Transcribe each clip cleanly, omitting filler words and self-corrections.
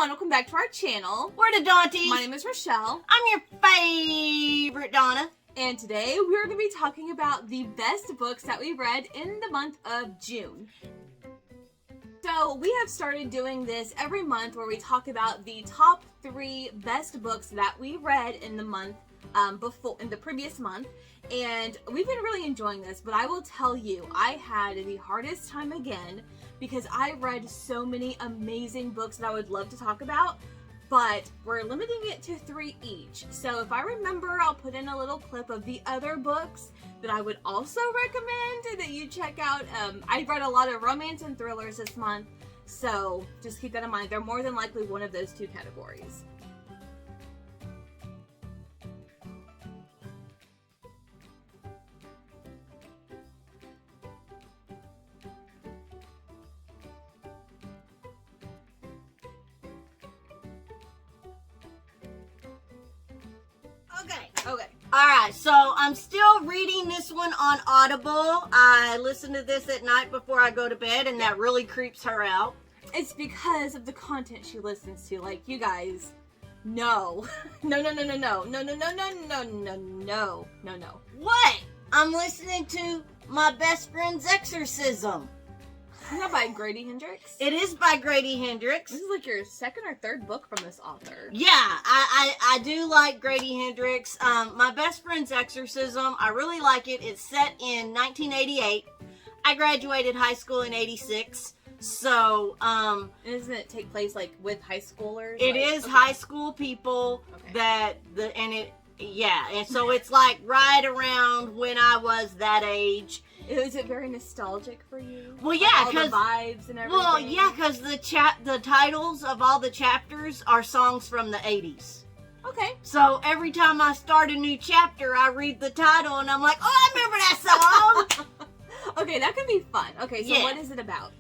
and welcome back to our channel. We're the Dawnties. My name is Rochelle. I'm your favorite Donna. And today we're going to be talking about the best books that we read in the month of June. So we have started doing this every month where we talk about the top 3 best books that we read in the month in the previous month. And we've been really enjoying this, but I will tell you, I had the hardest time again because I read so many amazing books that I would love to talk about, but we're limiting it to 3 each. So if I remember, I'll put in a little clip of the other books that I would also recommend that you check out. I read a lot of romance and thrillers this month, so just keep that in mind. They're more than likely one of those 2 categories. Okay. Alright, so I'm still reading this one on Audible. I listen to this at night before I go to bed, and that really creeps her out. It's because of the content she listens to. Like, you guys, no. No. What? I'm listening to My Best Friend's Exorcism. Isn't that by Grady Hendrix? It is by Grady Hendrix. This is like your 2nd or 3rd book from this author. Yeah, I do like Grady Hendrix. My Best Friend's Exorcism, I really like it. It's set in 1988. I graduated high school in 86. So, doesn't it take place like with high schoolers? It is high school people and so it's like right around when I was that age. Is it very nostalgic for you? Well, yeah, all the vibes and everything. Well, yeah, because the titles of all the chapters are songs from the 80s. Okay. So every time I start a new chapter, I read the title and I'm like, oh, I remember that song. Okay, that can be fun. Okay, so yeah. What is it about?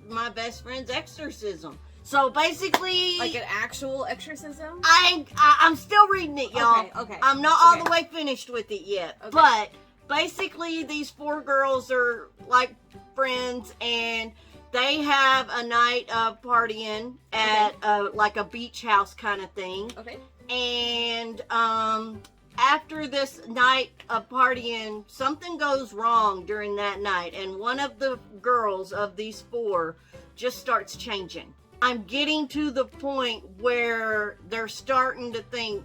My Best Friend's Exorcism. So basically, like an actual exorcism. I'm still reading it, y'all. Okay. I'm not all the way finished with it yet, but. Basically, these 4 girls are like friends, and they have a night of partying at like a beach house kind of thing. Okay. And after this night of partying, something goes wrong during that night, and one of the girls of these 4 just starts changing. I'm getting to the point where they're starting to think,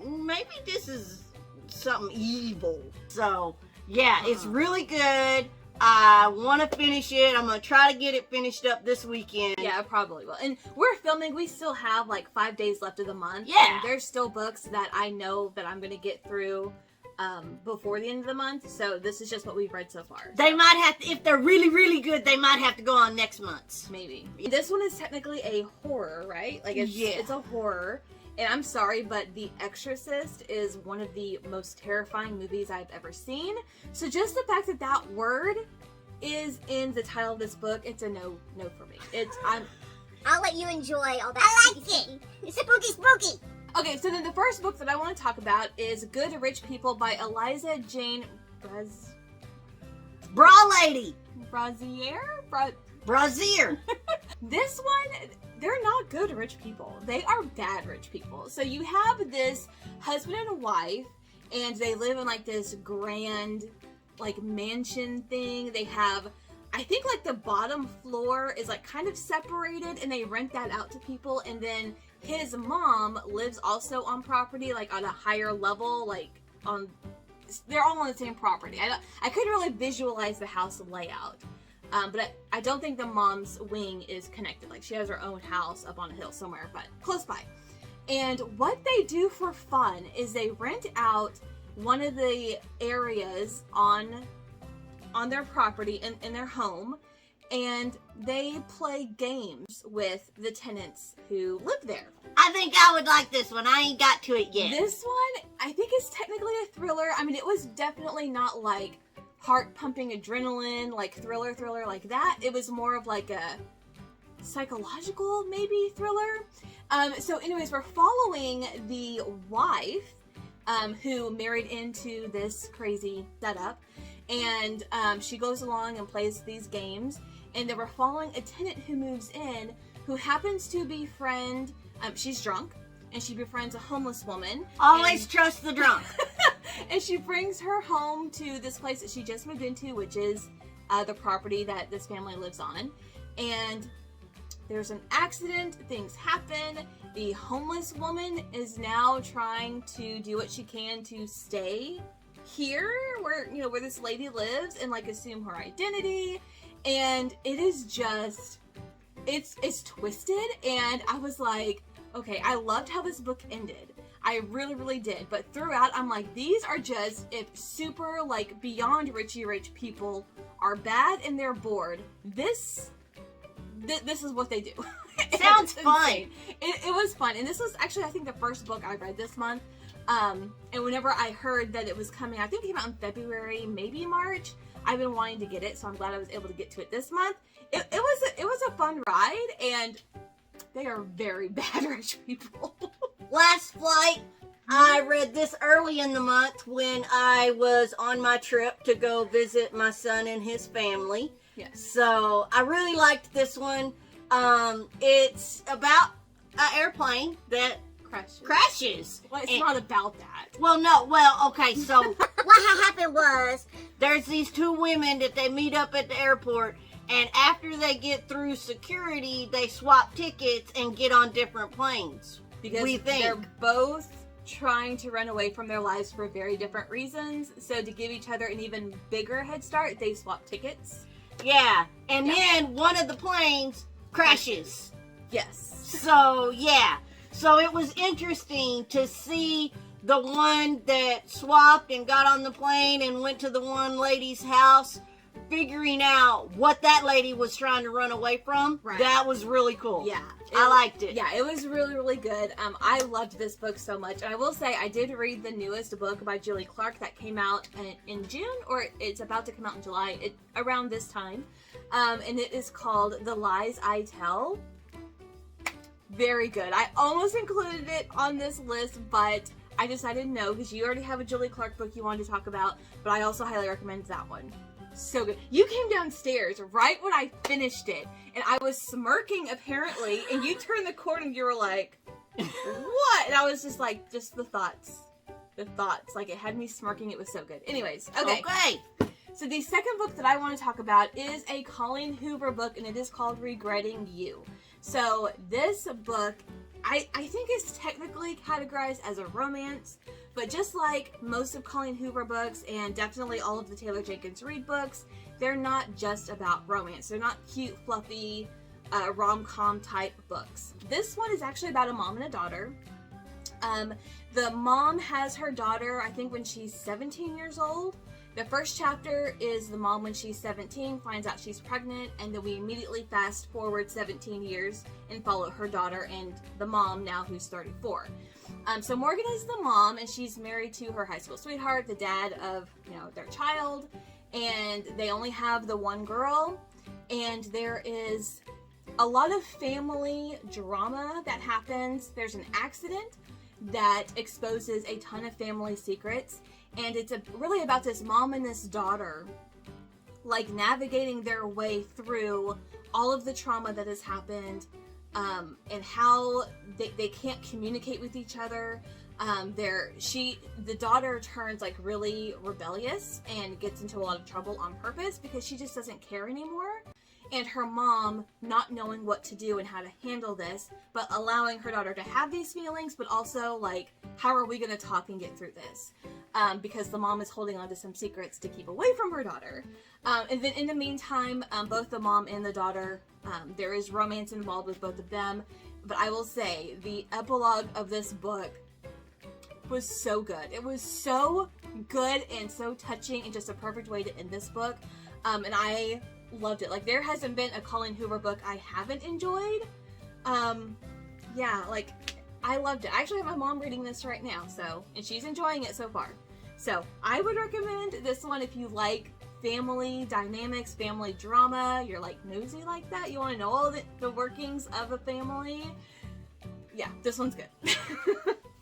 maybe this is something evil. So, yeah, it's really good. I want to finish it. I'm going to try to get it finished up this weekend. Yeah, I probably will. And we're filming. We still have like 5 days left of the month. Yeah. And there's still books that I know that I'm going to get through before the end of the month. So this is just what we've read so far. They might have to, if they're really, really good, they might have to go on next month's. Maybe. This one is technically a horror, right? Like it's a horror. And I'm sorry, but The Exorcist is one of the most terrifying movies I've ever seen. So just the fact that that word is in the title of this book, it's a no for me. I'll let you enjoy all that. I like it. It's spooky. Okay, so then the first book that I want to talk about is Good Rich People by Eliza Jane Bra Lady. Brazier. This one, they're not good rich people. They are bad rich people. So you have this husband and wife, and they live in like this grand like mansion thing. They have, I think like the bottom floor is like kind of separated, and they rent that out to people. And then his mom lives also on property, like on a higher level, like on, they're all on the same property. I couldn't really visualize the house layout. But I don't think the mom's wing is connected. Like, she has her own house up on a hill somewhere, but close by. And what they do for fun is they rent out one of the areas on their property, in their home, and they play games with the tenants who live there. I think I would like this one. I ain't got to it yet. This one, I think, is technically a thriller. I mean, it was definitely not like heart-pumping adrenaline, like thriller like that. It was more of like a psychological, maybe, thriller. So anyways, we're following the wife who married into this crazy setup, and she goes along and plays these games, and then we're following a tenant who moves in who happens to befriend, she's drunk, and she befriends a homeless woman. Always trust the drunk. And she brings her home to this place that she just moved into, which is the property that this family lives on. And there's an accident, things happen. The homeless woman is now trying to do what she can to stay here where this lady lives and like assume her identity. And it is just, it's twisted. And I was like, okay, I loved how this book ended. I really, really did. But throughout, I'm like, these are just, if super, like, beyond Richie Rich people are bad and they're bored, this is what they do. Sounds fun. It was fun. And this was actually, I think, the first book I read this month. And whenever I heard that it was coming, I think it came out in February, maybe March, I've been wanting to get it. So I'm glad I was able to get to it this month. It was a fun ride, and they are very bad rich people. Last Flight, I read this early in the month when I was on my trip to go visit my son and his family. Yes. So I really liked this one. It's about an airplane that crashes. Well, it's not about that. Well, no. Well, okay. So What had happened was, there's these two women that they meet up at the airport, and after they get through security, they swap tickets and get on different planes. Because they're both trying to run away from their lives for very different reasons. So to give each other an even bigger head start, they swap tickets. Yeah. And then one of the planes crashes. Yes. So, yeah. So it was interesting to see the one that swapped and got on the plane and went to the one lady's house, figuring out what that lady was trying to run away from. Right. That was really cool. Yeah. I liked it. Yeah, it was really, really good. I loved this book so much. And I will say, I did read the newest book by Julie Clark that came out in June, or it's about to come out in July, around this time. And it is called The Lies I Tell. Very good. I almost included it on this list, but I decided no, because you already have a Julie Clark book you wanted to talk about, but I also highly recommend that one. So good. You came downstairs right when I finished it, and I was smirking apparently, and you turned the corner and you were like, what? And I was just like, just the thoughts. Like, it had me smirking. It was so good. Anyways, okay. So the second book that I want to talk about is a Colleen Hoover book, and it is called Regretting You. So this book, I think is technically categorized as a romance, but just like most of Colleen Hoover books, and definitely all of the Taylor Jenkins Reid books, they're not just about romance. They're not cute, fluffy, rom-com type books. This one is actually about a mom and a daughter. The mom has her daughter, I think, when she's 17 years old. The first chapter is the mom when she's 17 finds out she's pregnant, and then we immediately fast forward 17 years and follow her daughter and the mom now who's 34. So Morgan is the mom, and she's married to her high school sweetheart, the dad of their child, and they only have the one girl, and there is a lot of family drama that happens. There's an accident that exposes a ton of family secrets. And it's really about this mom and this daughter, like, navigating their way through all of the trauma that has happened, and how they can't communicate with each other. The daughter turns, like, really rebellious and gets into a lot of trouble on purpose because she just doesn't care anymore. And her mom not knowing what to do and how to handle this, but allowing her daughter to have these feelings, but also, like, how are we going to talk and get through this? Because the mom is holding on to some secrets to keep away from her daughter. And then in the meantime, both the mom and the daughter, there is romance involved with both of them. But I will say, the epilogue of this book was so good. It was so good and so touching and just a perfect way to end this book. And I loved it. Like, there hasn't been a Colleen Hoover book I haven't enjoyed. Yeah, like, I loved it. I actually have my mom reading this right now, and she's enjoying it so far. So I would recommend this one if you like family dynamics, family drama, you're like nosy like that, you want to know all the workings of a family. Yeah, this one's good.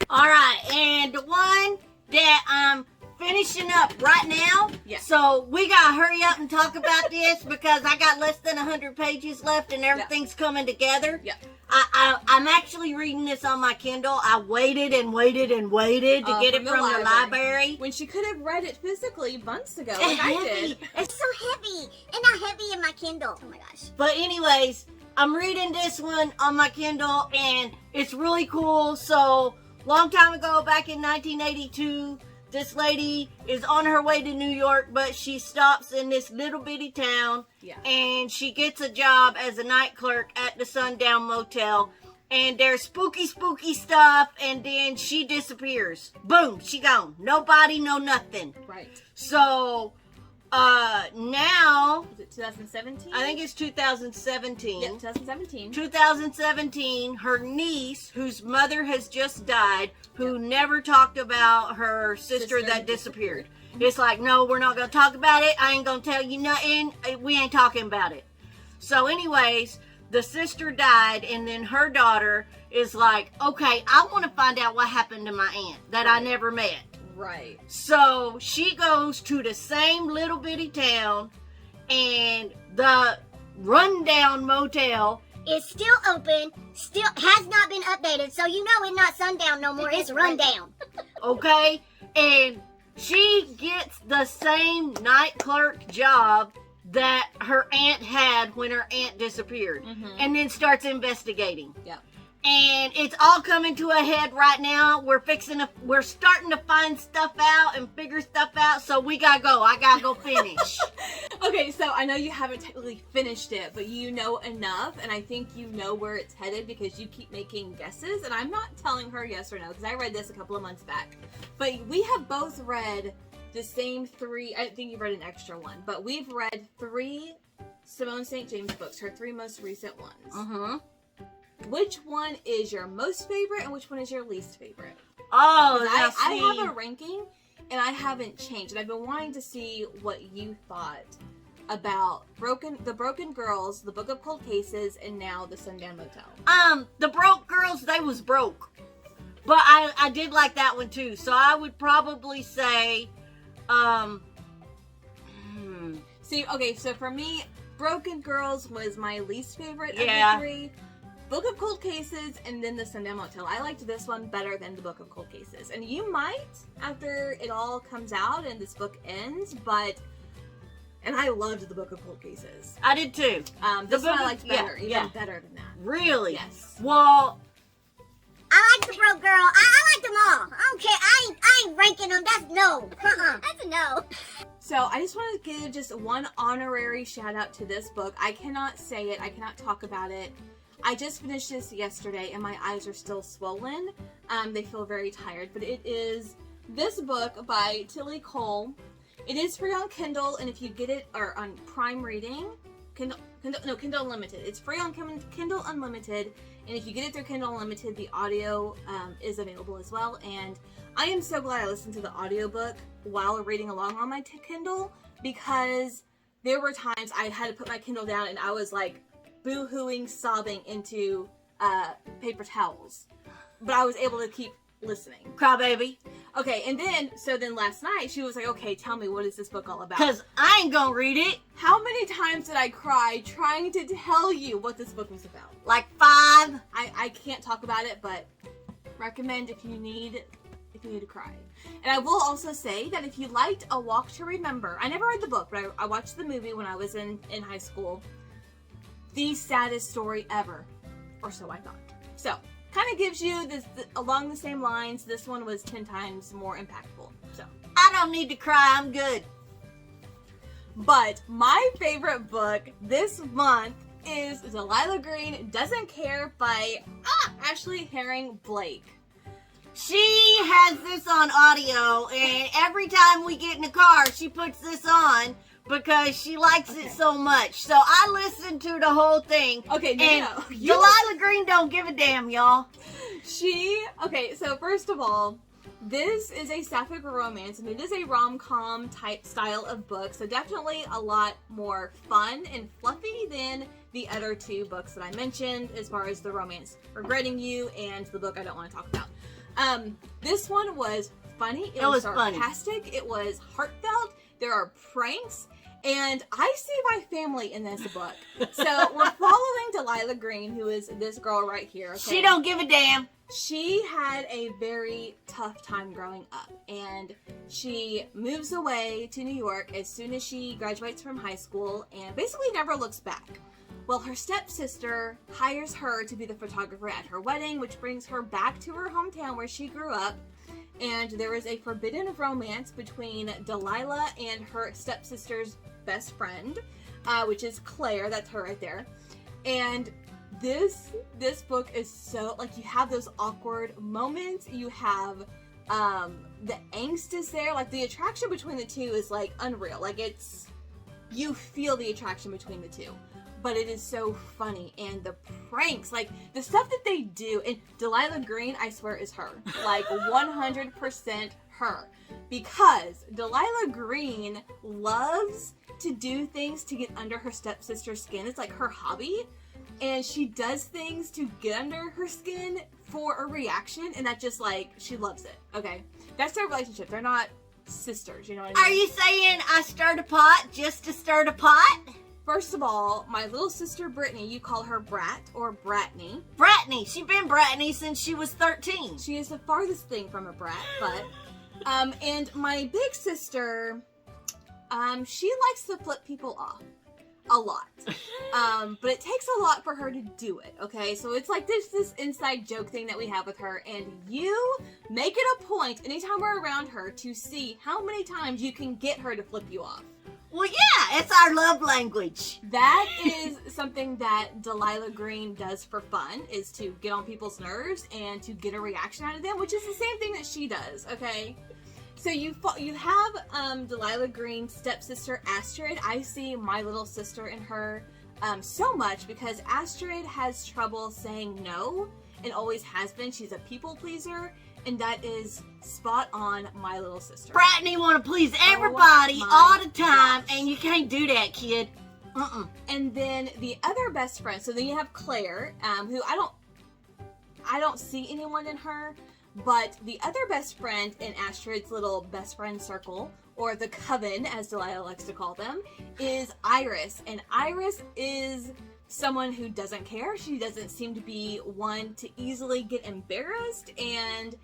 All right, and one that I'm finishing up right now. Yeah. So we gotta hurry up and talk about this because I got less than 100 pages left and everything's coming together. Yeah. I'm actually reading this on my Kindle. I waited and waited and waited to get it from the library. When she could have read it physically months ago, like I did. It's so heavy. And not heavy in my Kindle. Oh my gosh. But anyways, I'm reading this one on my Kindle and it's really cool. So, long time ago, back in 1982, this lady is on her way to New York, but she stops in this little bitty town. Yeah. And she gets a job as a night clerk at the Sundown Motel. And there's spooky stuff, and then she disappears. Boom, she gone. Nobody, no nothing. Right. So, now... Is it 2017? I think it's 2017. Yeah, 2017. 2017, her niece, whose mother has just died, who never talked about her sister that disappeared. It's like, no, we're not going to talk about it. I ain't going to tell you nothing. We ain't talking about it. So anyways, the sister died, and then her daughter is like, okay, I want to find out what happened to my aunt that I never met. Right. So she goes to the same little bitty town, and the rundown motel is still open, still has not been updated, so you know it's not sundown no more, it's rundown. Okay? And she gets the same night clerk job that her aunt had when her aunt disappeared, and then starts investigating. Yeah. And it's all coming to a head right now. We're starting to find stuff out and figure stuff out, so we gotta go. I gotta go finish. Okay, so I know you haven't technically finished it, but you know enough, and I think you know where it's headed because you keep making guesses, and I'm not telling her yes or no, because I read this a couple of months back. But we have both read the same 3, I think you've read an extra one, but we've read 3 Simone St. James books, her 3 most recent ones. Which one is your most favorite and which one is your least favorite? Oh, I have a ranking and I haven't changed. And I've been wanting to see what you thought about The Broken Girls, The Book of Cold Cases, and now The Sundown Motel. The Broke Girls, they was broke. But I did like that one too. So I would probably say, See, okay, so for me, Broken Girls was my least favorite of the 3. Book of Cold Cases, and then The Sundown Motel. I liked this one better than The Book of Cold Cases. And you might, after it all comes out and this book ends, and I loved The Book of Cold Cases. I did too. This one I liked better, even better than that. Really? Yes. Well, I like the Broke Girl. I like them all. I don't care. I ain't ranking them. That's no. That's a no. So I just want to give just one honorary shout out to this book. I cannot say it. I cannot talk about it. I just finished this yesterday and my eyes are still swollen. They feel very tired, but it is this book by Tilly Cole. It is free on Kindle, and if you get it, or on Prime Reading, Kindle Unlimited. It's free on Kindle Unlimited, and if you get it through Kindle Unlimited, the audio is available as well. And I am so glad I listened to the audiobook while reading along on my Kindle, because there were times I had to put my Kindle down and I was like, boo-hooing, sobbing into paper towels. But I was able to keep listening. Crybaby. Okay, and then last night, she was like, okay, tell me, what is this book all about? Because I ain't gonna read it. How many times did I cry trying to tell you what this book was about? Like 5. I can't talk about it, but recommend if you need to cry. And I will also say that if you liked A Walk to Remember, I never read the book, but I watched the movie when I was in high school. The saddest story ever, or so I thought. So, kind of gives you this along the same lines. This one was 10 times more impactful. So, I don't need to cry. I'm good. But my favorite book this month is Delilah Green Doesn't Care by Ashley Herring Blake. She has this on audio, and every time we get in the car, she puts this on because she likes it so much. So I listened to the whole thing. Okay, no. Delilah Green don't give a damn, y'all. Okay, so first of all, this is a sapphic romance, and it is a rom-com type style of book, so definitely a lot more fun and fluffy than the other 2 books that I mentioned, as far as the romance Regretting You and the book I don't want to talk about. This one was funny. It was funny. sarcastic. It was heartfelt. There are pranks. And I see my family in this book. So we're following Delilah Green, who is this girl right here. Okay? She don't give a damn. She had a very tough time growing up, and she moves away to New York as soon as she graduates from high school and basically never looks back. Well, her stepsister hires her to be the photographer at her wedding, which brings her back to her hometown where she grew up. And there is a forbidden romance between Delilah and her stepsister's best friend, which is Claire. That's her right there. And this book is so, like, you have those awkward moments. You have the angst is there. Like, the attraction between the two is, like, unreal. Like, you feel the attraction between the two. But it is so funny, and the pranks, like, the stuff that they do, and Delilah Green, I swear, is her. Like, 100% her. Because Delilah Green loves to do things to get under her stepsister's skin. It's like her hobby. And she does things to get under her skin for a reaction, and that just, like, she loves it. Okay? That's their relationship. They're not sisters, you know what I mean? Are you saying I stirred a pot just to stir the pot? First of all, my little sister Brittany, you call her Brat or Bratney. Bratney. She's been Bratney since she was 13. She is the farthest thing from a brat, but and my big sister, she likes to flip people off a lot. But it takes a lot for her to do it, okay? So it's like this inside joke thing that we have with her, and you make it a point anytime we're around her to see how many times you can get her to flip you off. Well, yeah, it's our love language. That is something that Delilah Green does for fun, is to get on people's nerves and to get a reaction out of them, which is the same thing that she does, okay? So you have Delilah Green's stepsister Astrid. I see my little sister in her so much because Astrid has trouble saying no and always has been. She's a people pleaser, and that is spot on my little sister. Bratney want to please everybody all the time, gosh. and you can't do that, kid. And then the other best friend, so then you have Claire, who I don't see anyone in her, but the other best friend in Astrid's little best friend circle, or the coven, as Delilah likes to call them, is Iris. And Iris is someone who doesn't care. She doesn't seem to be one to easily get embarrassed, and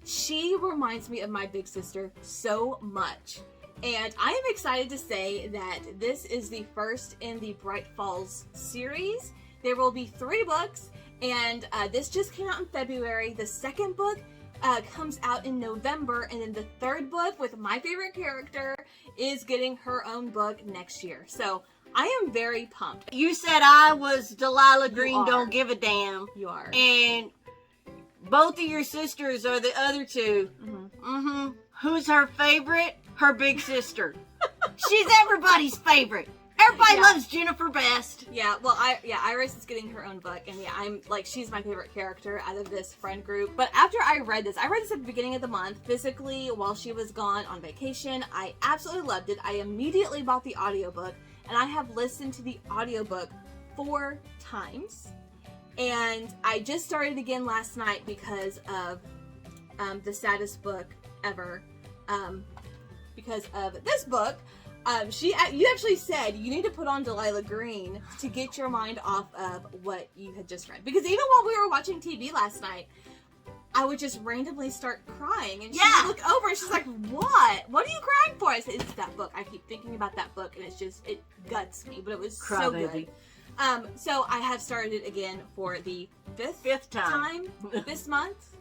she reminds me of my big sister so much. And I am excited to say that this is the first in the Bright Falls series. There will be 3 books, and this just came out in February. The second book comes out in November, and then the 3rd book with my favorite character is getting her own book next year. So I am very pumped. You said I was Delilah Green, are. don't give a damn. You are. And both of your sisters are the other two. Who's her favorite? Her big sister. She's everybody's favorite. Everybody loves Jennifer best. Yeah, well, Iris is getting her own book, and I'm like, she's my favorite character out of this friend group. But after I read this at the beginning of the month, physically, while she was gone on vacation. I absolutely loved it. I immediately bought the audiobook, and I have listened to the audiobook 4 times. And I just started again last night because of the saddest book ever. Because of this book. You actually said you need to put on Delilah Green to get your mind off of what you had just read. Because even while we were watching TV last night, I would just randomly start crying. And she would look over and she's like, what? What are you crying for? I said, it's that book. I keep thinking about that book, and it guts me. But it was so good. So I have started it again for the fifth time this month.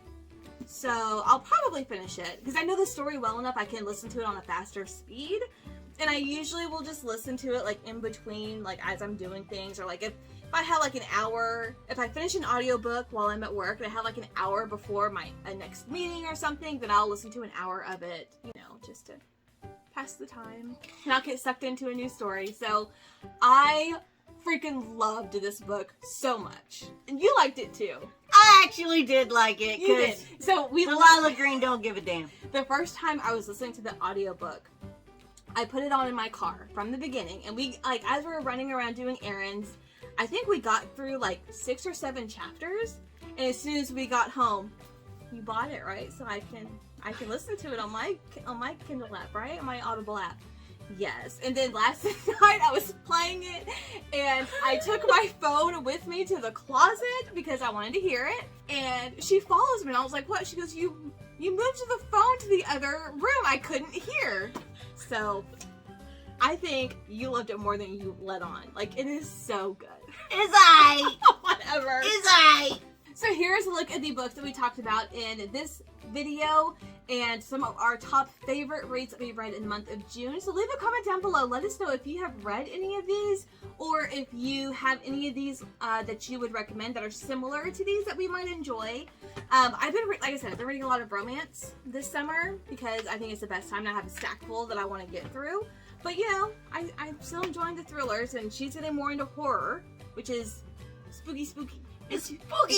So I'll probably finish it. Because I know the story well enough, I can listen to it on a faster speed. And I usually will just listen to it, like, in between, like, as I'm doing things. Or, like, if I have, like, an hour, if I finish an audiobook while I'm at work, and I have, like, an hour before my next meeting or something, then I'll listen to an hour of it, you know, just to pass the time. And I'll get sucked into a new story. So, I freaking loved this book so much. And you liked it, too. I actually did like it. You did. So, Delilah Green don't give a damn. The first time I was listening to the audiobook, I put it on in my car from the beginning, and we, like, as we were running around doing errands, I think we got through, like, 6 or 7 chapters, and as soon as we got home, you bought it, right? So I can listen to it on my Kindle app, right? On my Audible app. Yes. And then last night I was playing it and I took my phone with me to the closet because I wanted to hear it. And she follows me and I was like, what? She goes, you moved the phone to the other room. I couldn't hear. So I think you loved it more than you let on. Like, it is so good. Is I? Whatever. Is I? So here's a look at the books that we talked about in this video and some of our top favorite reads that we've read in the month of June. So leave a comment down below. Let us know if you have read any of these or if you have any of these that you would recommend that are similar to these that we might enjoy. I've been, like I said, I've been reading a lot of romance this summer because I think it's the best time to have a stack full that I want to get through. But you know, I'm still enjoying the thrillers, and she's getting more into horror, which is spooky. It's spooky.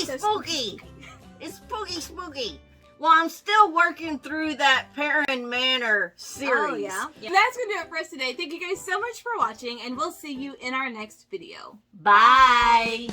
It's spooky. Well, I'm still working through that Perrin Manor series. Oh, yeah. That's going to do it for us today. Thank you guys so much for watching, and we'll see you in our next video. Bye.